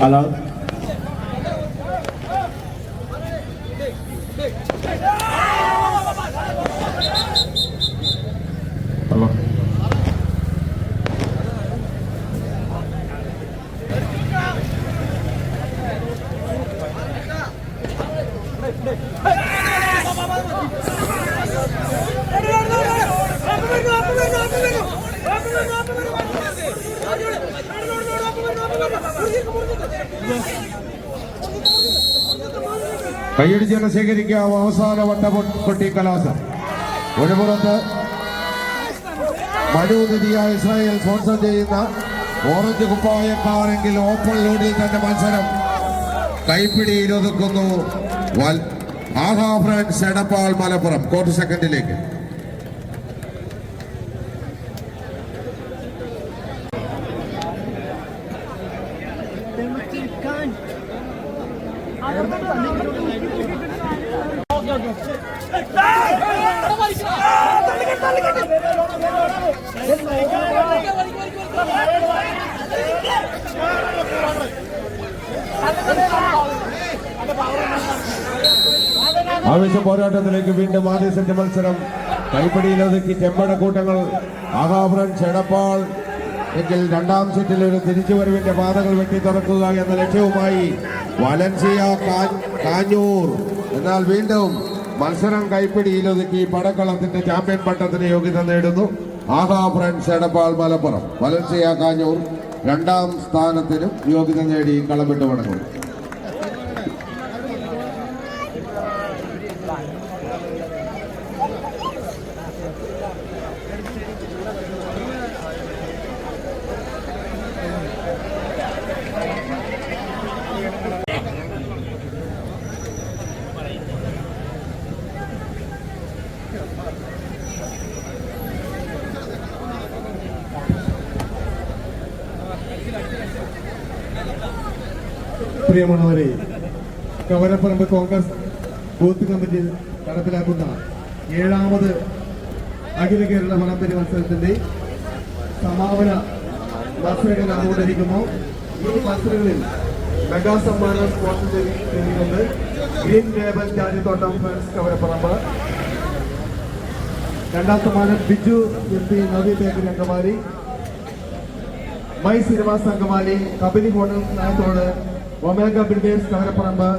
Hello hello കൈയടിച്ച് ശേഖരിക്കാം. അവസാന വട്ട പൊട്ടി കലാശം. ഒരു പുറത്ത് മനുനിധിയായ ഇസ്രായേൽ സ്പോൺസർ ചെയ്യുന്ന ഓറഞ്ച് കുപ്പായക്കാരെങ്കിൽ ഓപ്പൺ ലോഡിൽ തന്നെ മത്സരം കൈപ്പിടിയിൽ ഒതുക്കുന്നു. ആഹാ ഫ്രണ്ട്സ് എടപ്പാൾ മലപ്പുറം ക്വാർട്ടർ സെക്കൻഡിലേക്ക്. ആവേശ പോരാട്ടത്തിലേക്ക് വീണ്ടും ആദ്യ സെറ്റ് മത്സരം കൈപ്പിടിയിൽ ഒതുക്കി ചെമ്പട കൂട്ടങ്ങൾ. ആഹാ ഫ്രണ്ട്സ് എടപ്പാൾ എങ്കിൽ രണ്ടാം സെറ്റിൽ ഒരു തിരിച്ചുവരവിന്റെ പാതകൾ വെട്ടി തുറക്കുക എന്ന ലക്ഷ്യവുമായി വലൻസിയ കാഞ്ഞൂർ. എന്നാൽ വീണ്ടും മത്സരം കൈപ്പിടിയിൽ ഒതുക്കി പടക്കളത്തിന്റെ ചാമ്പ്യൻ പട്ടത്തിന് യോഗ്യത നേടുന്നു. ആഹാ ഫ്രണ്ട്സ് എടപ്പാൾ മലപ്പുറം. വലൻസിയ കാഞ്ഞൂർ രണ്ടാം സ്ഥാനത്തിനും യോഗ്യത നേടി കളമിട്ട് മടങ്ങുന്നു. പ്രിയമുള്ളവരെ, കവരപ്പറമ്പ് കോൺഗ്രസ് ബൂത്ത് കമ്മിറ്റിയിൽ നടപ്പിലാക്കുന്ന 7ാമത് അഖില കേരള വടംവലി മത്സരത്തിന്റെ സമാപന മത്സരങ്ങൾ നടന്നുകൊണ്ടിരിക്കുന്നു. ഈ മത്സരങ്ങളിൽ മെഗാ സമ്മാനം സ്പോൺസർ ചെയ്തുകൊണ്ട് green label Charithottam friends Kavaraparambu, രണ്ടാം സമ്മാനം Biju MP Navi bakery Angamaly, my cinemas Angamaly, Kabani hotel Nayathode, omega builders Kavaraparambu,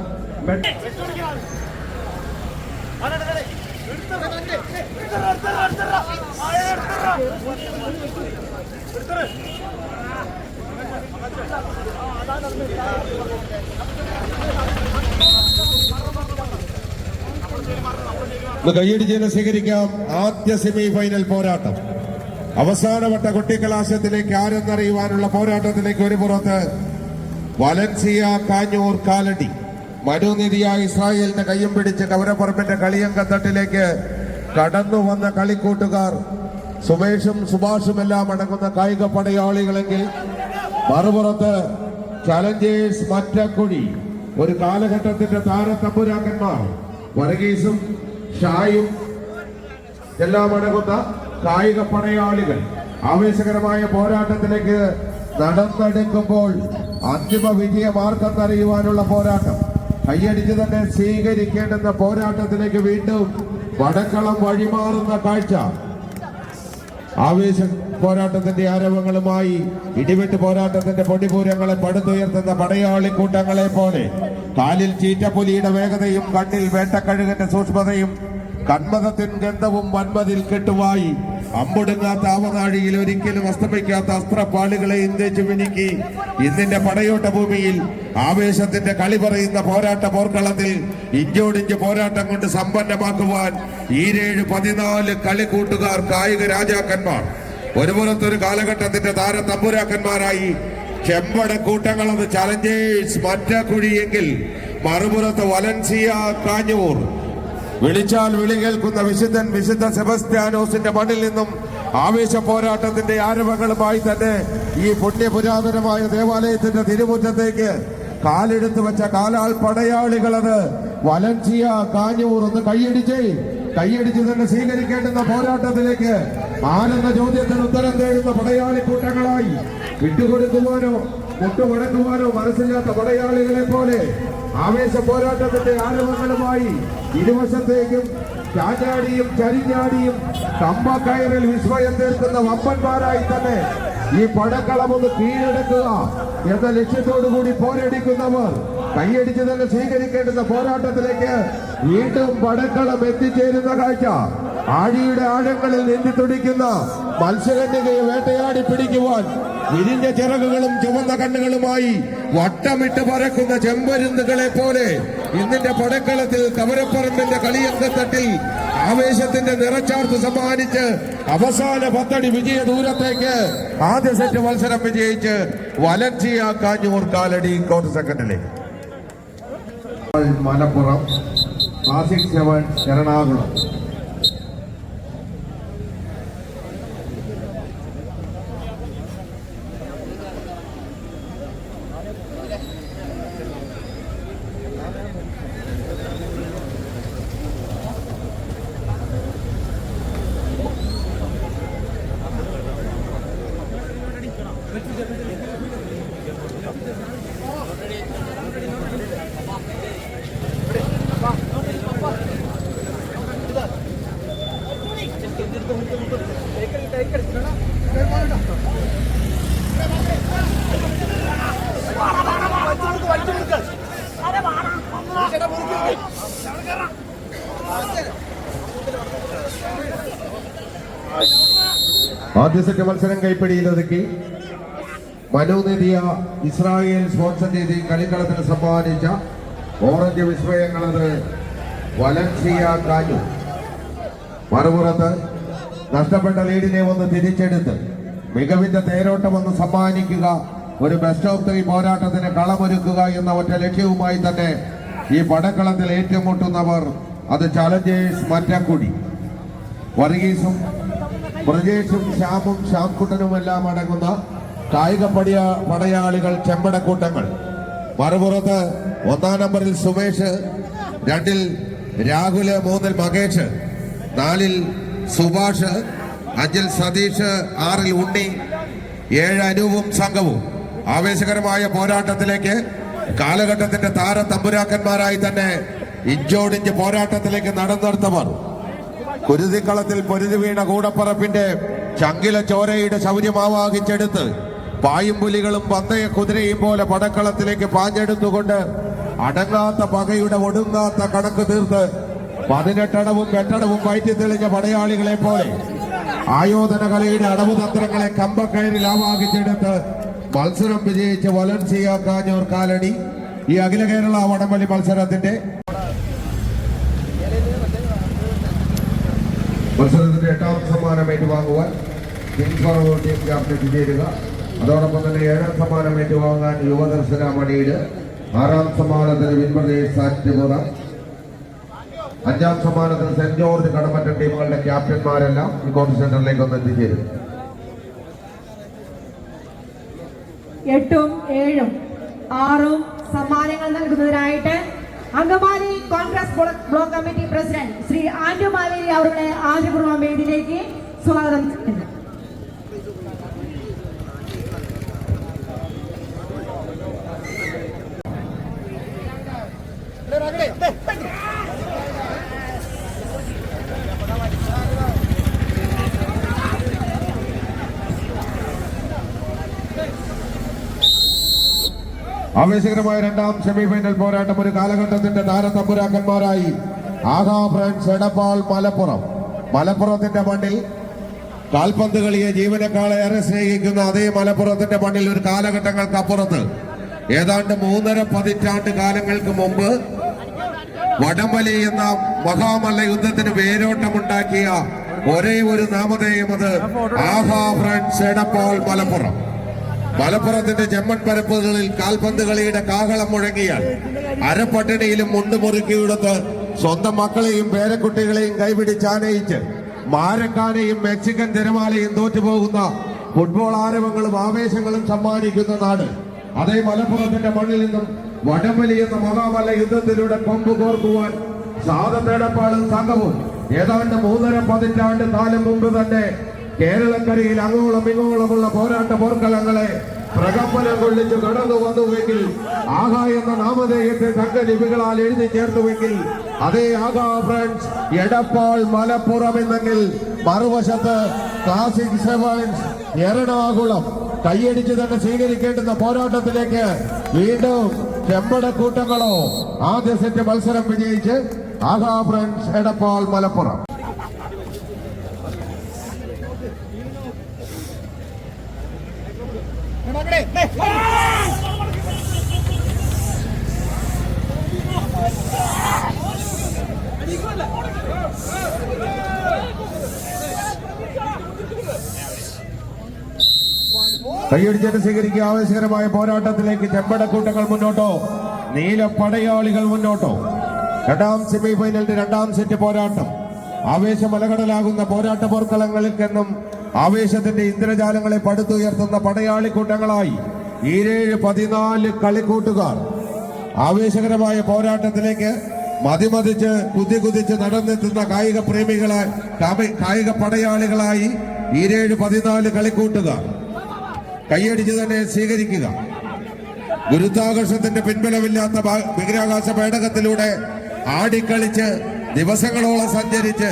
കൈയടിച്ച് സ്വീകരിക്കാം. ആദ്യ സെമി ഫൈനൽ പോരാട്ടം അവസാനവട്ട കൊട്ടിക്കലാശത്തിലേക്ക് ആരെന്നറിയുവാനുള്ള പോരാട്ടത്തിലേക്ക്. ഒരു പുറത്ത് വലൻസിയ കാഞ്ഞൂർ കാലടി. മനുനിധിയായ ഇസ്രായേലിന്റെ കയ്യും പിടിച്ച് കവരപ്പറമ്പിന്റെ കളിയങ്കത്തട്ടിലേക്ക് കടന്നു വന്ന കളിക്കൂട്ടുകാർ സുമേഷും സുഭാഷും എല്ലാം അടങ്ങുന്ന കായിക പടയാളികളെങ്കിൽ മറുപുറത്ത് ചലഞ്ചേഴ്സ് മറ്റക്കുഴി, ഒരു കാലഘട്ടത്തിന്റെ താരത്തമ്പുരാക്കന്മാർ വർഗീസും ഷായും എല്ലാം അടങ്ങുന്ന കായിക പടയാളികൾ ആവേശകരമായ പോരാട്ടത്തിലേക്ക് നടന്നെടുക്കുമ്പോൾ അന്തിമ വിജയമാർക്കെന്നറിയുവാനുള്ള പോരാട്ടം കൈയടിച്ച് തന്നെ സ്വീകരിക്കേണ്ടുന്ന പോരാട്ടത്തിലേക്ക് വീണ്ടും വടക്കളം വഴിമാറുന്ന കാഴ്ച. ആവേശ പോരാട്ടത്തിന്റെ ആരവങ്ങളുമായി ഇടിവെട്ട് പോരാട്ടത്തിന്റെ പൊടിപൂരങ്ങളെ പടുത്തുയർത്തുന്ന പടയാളി കൂട്ടങ്ങളെ പോലെ കാലിൽ ചീറ്റപ്പുലിയുടെ വേഗതയും കണ്ണിൽ വേട്ടക്കഴുകന്റെ സൂക്ഷ്മതയും കന്മതത്തിൻ ഗന്ധവും വൻമതിൽ കെട്ടുവായി അമ്പൊടുങ്ങാത്ത ആവനാഴിയിൽ ഒരിക്കലും അസ്തമിക്കാത്ത അസ്ത്രപ്പാളികളെ ഇന്ത്യച്ചു മിനുക്കി ഇന്നിന്റെ പടയോട്ട ഭൂമിയിൽ ആവേശത്തിന്റെ കളി പറയുന്ന പോരാട്ട പോർക്കളത്തിൽ ഇഞ്ചോടിഞ്ച് പോരാട്ടം കൊണ്ട് സമ്പന്നമാക്കുവാൻ 14 കളിക്കൂട്ടുകാർ കായിക രാജാക്കന്മാർ. ഒരു പുറത്തൊരു കാലഘട്ടത്തിന്റെ താരത്തമ്പുരാക്കന്മാരായി ചെമ്പട കൂട്ടങ്ങളത് ചലഞ്ചേഴ്സ് മറ്റക്കുഴിയെങ്കിൽ മറുപുറത്ത് വലൻസിയ കാഞ്ഞൂർ. വിളിച്ചാൽ വിളി കേൾക്കുന്ന വിശുദ്ധ സെബസ്ത്യാനോസിന്റെ മണ്ണിൽ നിന്നും ആവേശ പോരാട്ടത്തിന്റെ ആരവങ്ങളുമായി തന്നെ ഈ പുണ്യപുരാതനമായ ദേവാലയത്തിന്റെ തിരുമുറ്റത്തേക്ക് കാലെടുത്ത് വെച്ച കാലാൾ പടയാളികളത് വലൻസിയ കാഞ്ഞൂർ. ഒന്ന് കൈയടിച്ച് തന്നെ സ്വീകരിക്കേണ്ടുന്ന പോരാട്ടത്തിലേക്ക് ആരെന്ന ചോദ്യത്തിന് ഉത്തരം തേടുന്ന പടയാളി കൂട്ടങ്ങളായി വിട്ടുകൊടുക്കുവാനോ മുട്ടുമടക്കുവാനോ മനസ്സില്ലാത്ത പടയാളികളെ പോലെ ആവേശ പോരാട്ടത്തിന്റെ ആരവങ്ങളുമായി ഇരുവശത്തേക്കും ചാഞ്ഞാടിയും ചരിഞ്ഞാടിയും കമ്പക്കയറിൽ വിസ്മയം തീർക്കുന്ന വമ്പന്മാരായി തന്നെ ഈ പടക്കളം ഒന്ന് കീഴടക്കുക എന്ന ലക്ഷ്യത്തോടു കൂടി പോരടിക്കുന്നവർ കൈയടിച്ച് തന്നെ സ്വീകരിക്കേണ്ടുന്ന പോരാട്ടത്തിലേക്ക് വീണ്ടും പടക്കളം എത്തിച്ചേരുന്ന കാഴ്ച. ആഴിയുടെ ആഴങ്ങളിൽ നീന്തി തുടിക്കുന്ന മത്സ്യകന്യകയെ വേട്ടയാടി പിടിക്കുവാൻ വിരിഞ്ഞ ചിറകുകളും ചുവന്ന കണ്ണുകളുമായി വട്ടമിട്ട് പറക്കുന്ന ചെമ്പരുന്നുകളെ പോലെ ഇന്നിന്റെ പടക്കളത്തിൽ കവരപ്പറമ്പിന്റെ കളിയങ്കത്തട്ടിൽ ആവേശത്തിന്റെ നിറച്ചാർത്ത് സമ്മാനിച്ച് അവസാന 10 അടി വിജയ ദൂരത്തേക്ക് ആദ്യ സെറ്റ് മത്സരം വിജയിച്ച് വലൻസിയ കാഞ്ഞൂർ കാലടി ക്വാർട്ടർ സെക്കൻഡിലേക്ക്. മലപ്പുറം ക്ലാസിക് 7 എറണാകുളം. ആദ്യ സെറ്റ് മത്സരം കൈപ്പിടിയിലൊതുക്കി മനോനിധിയ ഇസ്രായേൽ സ്പോൺസർ ചെയ്ത് കളിക്കളത്തിന് സമ്മാനിച്ച ഓറഞ്ച് വിസ്മയങ്ങളത് വലൻസിയ കാഞ്ഞൂർ. മറുപുറത്ത് നഷ്ടപ്പെട്ട ലീഡിനെ ഒന്ന് തിരിച്ചെടുത്ത് മികവിന്റെ തേരോട്ടം ഒന്ന് സമ്മാനിക്കുക, ഒരു ബെസ്റ്റ് ഓഫ് 3 പോരാട്ടത്തിന് കളമൊരുക്കുക എന്ന ഒറ്റ ലക്ഷ്യവുമായി തന്നെ ഈ പടക്കളത്തിൽ ഏറ്റുമുട്ടുന്നവർ അത് ചലഞ്ചേഴ്സ് മറ്റക്കുടി. വർഗീസും ബ്രജേഷും ശ്യാമും ശ്യാംകുട്ടനുമെല്ലാം അടങ്ങുന്ന കായിക പടയാളികൾ ചെമ്പടക്കൂട്ടങ്ങൾ. മറുപുറത്ത് 1-ാം നമ്പറിൽ സുമേഷ്, 2-ൽ രാഹുല്, 3-ൽ മകേഷ്, 4-ൽ സുഭാഷ്, 5-ൽ സതീഷ്, 6-ൽ ഉണ്ണി, 7 അനൂപും സംഘവും. ആവേശകരമായ പോരാട്ടത്തിലേക്ക് കാലഘട്ടത്തിന്റെ താരതമ്പുരാക്കന്മാരായി തന്നെ ഇഞ്ചോടിഞ്ച് പോരാട്ടത്തിലേക്ക് നടന്നെടുത്തവർ കുരുതിക്കളത്തിൽ പൊരുതി വീണ കൂടപ്പറപ്പിന്റെ ചങ്കില ചോരയുടെ ശൗര്യമാവാഹിച്ചെടുത്ത് പായും പുലികളും പന്തയ കുതിരയും പോലെ പടക്കളത്തിലേക്ക് പാഞ്ഞെടുത്തുകൊണ്ട് അടങ്ങാത്ത പകയുടെ ഒടുങ്ങാത്ത കണക്ക് തീർത്ത് 18 അടവും 8 അടവും വയറ്റി തെളിഞ്ഞ പടയാളികളെ പോലെ ആയോധന കലയുടെ അടവ് തന്ത്രങ്ങളെ കമ്പക്കയറിൽ ആവാഹിച്ചെടുത്ത് മത്സരം വിജയിച്ച് വലൻസിയ കാഞ്ഞൂർ കാലടി ഈ അഖില കേരള വടംവലി മത്സരത്തിന്റെ 8ാം സമ്മാനം ഏറ്റുവാങ്ങുവാൻ കിങ്സ് ഫോർവേഡ് ടീം ക്യാപ്റ്റൻ ചേരുക. അതോടൊപ്പം തന്നെ 7ാം സമ്മാനം ഏറ്റുവാങ്ങാൻ യുവദർശന മണിയുടെ, 6ാം സമ്മാനത്തിന് വിൻപ്രദേശ് സാറ്റുപുറം, 5ാം സമ്മാനത്തിന് സെന്റ് ജോർജ് കടമറ്റം ടീമുകളുടെ ക്യാപ്റ്റന്മാരെല്ലാം ഈ കോർട്ട് സെന്ററിലേക്ക് ഒന്ന് എത്തിച്ചേരും. 8ഉം 7ഉം 6ഉം സമ്മാനങ്ങൾ നൽകുന്നതിനായിട്ട് Angamaly Congress block committee president Shri Antu Maveli അവരുടെ ആദ്യപൂർവ്വം വേദിയിലേക്ക് സ്വാഗതം ചെയ്യുന്നു. ആവേശകരമായ 2ാം സെമിഫൈനൽ പോരാട്ടം ഒരു കാലഘട്ടത്തിന്റെ താരതമ്പുരാക്കന്മാരായി ആഹാ ഫ്രണ്ട്സ് എടപ്പാൾ മലപ്പുറത്തിന്റെ മണ്ണിൽ കാൽപന്ത് കളിയെ ജീവനക്കാളേറെ സ്നേഹിക്കുന്ന അതേ മലപ്പുറത്തിന്റെ മണ്ണിൽ ഒരു കാലഘട്ടങ്ങൾക്കപ്പുറത്ത് ഏതാണ്ട് 3.5 പതിറ്റാണ്ട് കാലങ്ങൾക്ക് മുമ്പ് വടംവലി എന്ന മഹാമല്ല യുദ്ധത്തിന് വേരോട്ടമുണ്ടാക്കിയ ഒരേ ഒരു നാമധേയം അത് ആഹാ ഫ്രണ്ട്സ് എടപ്പാൾ മലപ്പുറത്തിന്റെ ചെമ്മൺ പരപ്പുകളിൽ കാൽപന്ത് കളിയുടെ കാഹളം മുഴങ്ങിയാൽ അരപ്പട്ടിണിയിലും മുണ്ടുമുറുക്കിയെടുത്ത് സ്വന്തം മക്കളെയും പേരക്കുട്ടികളെയും കൈപിടിച്ചാനയിച്ച് മാരക്കാനെയും മെക്സിക്കൻ തിരമാലയും തോറ്റുപോകുന്ന ഫുട്ബോൾ ആരവങ്ങളും ആവേശങ്ങളും സമ്മാനിക്കുന്ന നാട് അതേ മലപ്പുറത്തിന്റെ മണ്ണിൽ നിന്നും വടംവലി എന്ന മഹാമല്ല യുദ്ധത്തിലൂടെ കൊമ്പ് കോർക്കുവാൻ സാധനപ്പാളും സംഘവും ഏതാണ്ട് 3.5 പതിറ്റാണ്ട് കാലം മുമ്പ് തന്നെ കേരളക്കരയിൽ അങ്ങോളം ഇങ്ങോളമുള്ള പോരാട്ട പോർക്കളങ്ങളെ പ്രകമ്പനം കൊള്ളിച്ച് കടന്നു വന്നുവെങ്കിൽ ആകാ എന്ന നാമധേയത്തെ തങ്കലിപികളാൽ എഴുതി ചേർത്തുവെങ്കിൽ അതേ ആകാ ഫ്രണ്ട്സ് എടപ്പാൾ മലപ്പുറം എന്നെങ്കിൽ മറുവശത്ത് ക്ലാസിക് സെവൻസ് എറണാകുളം കൈയടിച്ച് തന്നെ സ്വീകരിക്കേണ്ടുന്ന പോരാട്ടത്തിലേക്ക് വീണ്ടും ചെമ്പടക്കൂട്ടങ്ങളോ ആദ്യ സെറ്റ് മത്സരം വിജയിച്ച് ആകാ ഫ്രണ്ട്സ് എടപ്പാൾ മലപ്പുറം. കൈയടിച്ചിട്ട് സ്വീകരിക്കുക. ആവേശകരമായ പോരാട്ടത്തിലേക്ക് ചെമ്പടക്കൂട്ടങ്ങൾ മുന്നോട്ടോ നീല പടയാളികൾ മുന്നോട്ടോ. രണ്ടാം സെമി ഫൈനലിന്റെ രണ്ടാം സെറ്റ് പോരാട്ടം ആവേശമലകടലാകുന്ന പോരാട്ട പോർക്കളങ്ങളിൽക്കെന്നും ആവേശത്തിന്റെ ഇന്ദ്രജാലങ്ങളെ പടുത്തുയർത്തുന്ന പടയാളി കൂട്ടങ്ങളായി 14 കളിക്കൂട്ടുകാർ ആവേശകരമായ പോരാട്ടത്തിലേക്ക് മതിമതിച്ച് കുതിച്ച് നടന്നെത്തുന്ന കായിക പ്രേമികളെ കായിക പടയാളികളായി 14 കളിക്കൂട്ടുകാർ കൈയടിച്ച് തന്നെ സ്വീകരിക്കുക. ഗുരുത്വാകർഷത്തിന്റെ പിൻബലമില്ലാത്ത ബഹിരാകാശ പേടകത്തിലൂടെ ആടിക്കളിച്ച് ദിവസങ്ങളോളം സഞ്ചരിച്ച്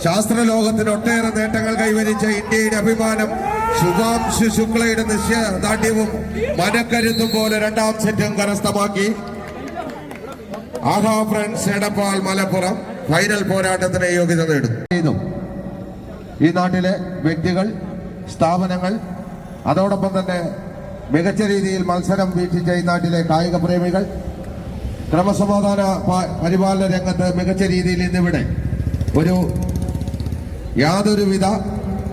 ശാസ്ത്രലോകത്തിന് ഒട്ടേറെ നേട്ടങ്ങൾ കൈവരിച്ച ഇന്ത്യയുടെ അഭിമാനം ശുഭാംശു ശുക്ലയുടെ നിശ്ചയദാർഢ്യവും മനക്കരുത്തും പോലെ രണ്ടാം സെറ്റും കരസ്ഥമാക്കി ആഹാ ഫ്രണ്ട്സ് എടപ്പാൾ മലപ്പുറം ഫൈനൽ പോരാട്ടത്തിന് യോഗ്യത നേടുന്നു. ഈ നാട്ടിലെ വ്യക്തികൾ, സ്ഥാപനങ്ങൾ, അതോടൊപ്പം തന്നെ മികച്ച രീതിയിൽ മത്സരം വീക്ഷിച്ച ഈ നാട്ടിലെ കായിക പ്രേമികൾ, ക്രമസമാധാന പരിപാലന രംഗത്ത് മികച്ച രീതിയിൽ ഇന്നിവിടെ ഒരു യാതൊരുവിധ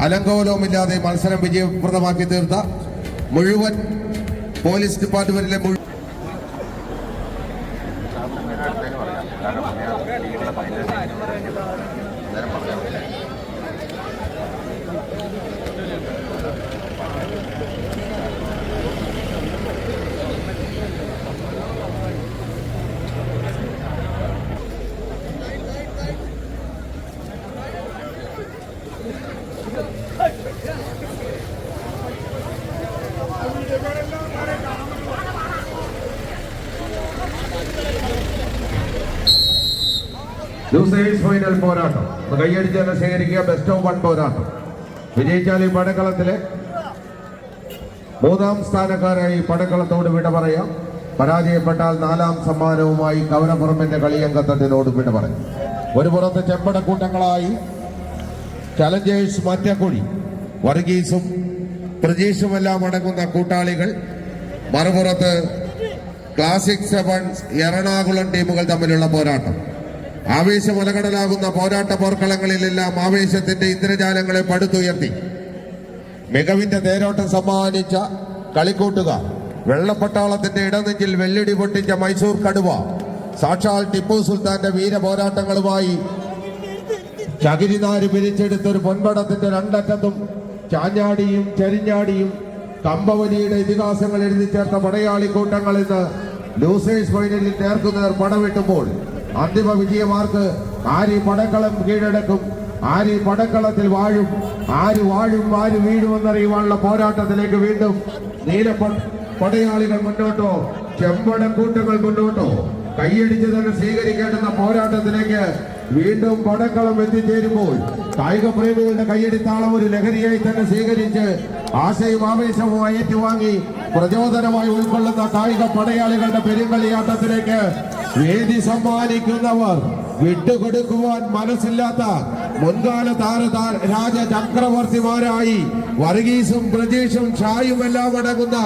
അലങ്കോലവുമില്ലാതെ മത്സരം വിജയപ്രദമാക്കി തീർത്ത മുഴുവൻ പോലീസ് ഡിപ്പാർട്ട്മെന്റിലെ ലൂസേഴ്സ് ഫൈനൽ പോരാട്ടം കൈയടിച്ച് തന്നെ ശേഖരിക്കുക. ബെസ്റ്റ് ഓഫ് 1 പോരാട്ടം വിജയിച്ചാൽ ഈ പടക്കളത്തിലെ 3ാം സ്ഥാനക്കാരായി പടക്കളത്തോട് വിട പറയാം. പരാജയപ്പെട്ടാൽ 4ാം സമ്മാനവുമായി കവരപ്പുറമ്പിന്റെ കളിയങ്കത്തട്ടിനോട് വിട പറയും. ഒരു പുറത്ത് ചെമ്പടക്കൂട്ടങ്ങളായി ചലഞ്ചേഴ്സ് മറ്റക്കുഴി വർഗീസും പ്രജീഷുമെല്ലാം അടങ്ങുന്ന കൂട്ടാളികൾ, മറുപുറത്ത് ക്ലാസിക് സെവൻസ് എറണാകുളം ടീമുകൾ തമ്മിലുള്ള പോരാട്ടം. ആവേശമലകടലാകുന്ന പോരാട്ട പോർക്കളങ്ങളിലെല്ലാം ആവേശത്തിന്റെ ഇന്ദ്രജാലങ്ങളെ പടുത്തുയർത്തി മികവിന്റെ തേരോട്ടം സമ്മാനിച്ച കളിക്കൂട്ടുകാർ, വെള്ളപ്പട്ടാളത്തിന്റെ ഇടനെഞ്ചിൽ വെള്ളിടി പൊട്ടിച്ച മൈസൂർ കടുവ, സാക്ഷാൽ ടിപ്പു സുൽത്താന്റെ വീരപോരാട്ടങ്ങളുമായി ചകിരിനാര് പിരിച്ചെടുത്തൊരു പൊൻപടത്തിന്റെ രണ്ടറ്റത്തും ചാഞ്ഞാടിയും ചെരിഞ്ഞാടിയും കമ്പവലിയുടെ ഇതിഹാസങ്ങൾ എഴുതി ചേർത്ത പടയാളി കൂട്ടങ്ങൾ ഇന്ന് ലൂസേഴ്സ് ഫൈനലിൽ നേർക്കുനേർ പടവെട്ടുമ്പോൾ അന്തിമ വിജയമാർക്ക് ആര് പടക്കളം കീഴടക്കും, ആര് പടക്കളത്തിൽ വാഴും, ആര് വീഴുമെന്നറിയുവാനുള്ള പോരാട്ടത്തിലേക്ക് വീണ്ടും നീല പടയാളികൾ മുന്നോട്ടോ ചെമ്പടക്കൂട്ടങ്ങൾ മുന്നോട്ടോ കൈയടിച്ച് തന്നെ സ്വീകരിക്കേണ്ടുന്ന പോരാട്ടത്തിലേക്ക് വീണ്ടും പടക്കളം എത്തിച്ചേരുമ്പോൾ കായിക പ്രേമികളുടെ കൈയടിത്താളം ഒരു ലഹരിയായി തന്നെ സ്വീകരിച്ച് ആശയും ആവേശവും ഏറ്റുവാങ്ങി പ്രചോദനമായി ഉൾക്കൊള്ളുന്ന കായിക പടയാളികളുടെ പെരുങ്കളിയാട്ടത്തിലേക്ക് വേദി സമ്മാനിക്കുന്നവർ വിട്ടുകൊടുക്കുവാൻ മനസ്സില്ലാത്ത മുൻകാല രാജചക്രവർത്തിമാരായി വർഗീസും പ്രജീഷും ഷായുമെല്ലാം അടങ്ങുന്ന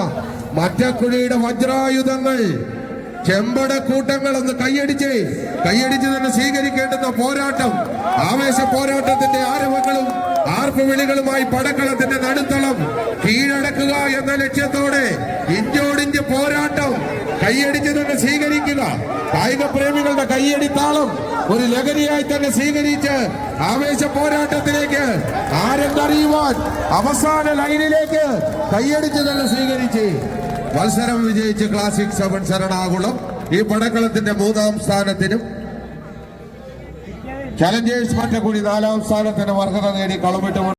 മറ്റക്കുഴിയുടെ വജ്രായുധങ്ങൾ ചെമ്പടക്കൂട്ടങ്ങൾ ഒന്ന് കൈയടിച്ച് തന്നെ സ്വീകരിക്കേണ്ടുന്ന പോരാട്ടം. ആവേശ പോരാട്ടത്തിന്റെ ആരവങ്ങളും ആർപ്പുവിളികളുമായി പടക്കളത്തിന്റെ നടുത്തളം കീഴടക്കുക എന്ന ലക്ഷ്യത്തോടെ ഇഞ്ചോടിഞ്ച് പോരാട്ടം കൈയടിച്ച് തന്നെ സ്വീകരിക്കുക. കായിക പ്രേമികളുടെ കൈയടിത്താളം ഒരു ലഹരിയായി തന്നെ സ്വീകരിച്ച് ആവേശ പോരാട്ടത്തിലേക്ക് ആരെന്നറിയുവാൻ അവസാന ലൈനിലേക്ക് കൈയടിച്ച് തന്നെ സ്വീകരിച്ച് മത്സരം വിജയിച്ച് ക്ലാസിക് സെവൻസ് എറണാകുളം ഈ പടക്കളത്തിന്റെ 3ാം സ്ഥാനത്തിനും ചലഞ്ചേഴ്സ് മറ്റക്കുടി 4ാം സ്ഥാനത്തിന് അർഹത നേടി കളമിട്ട്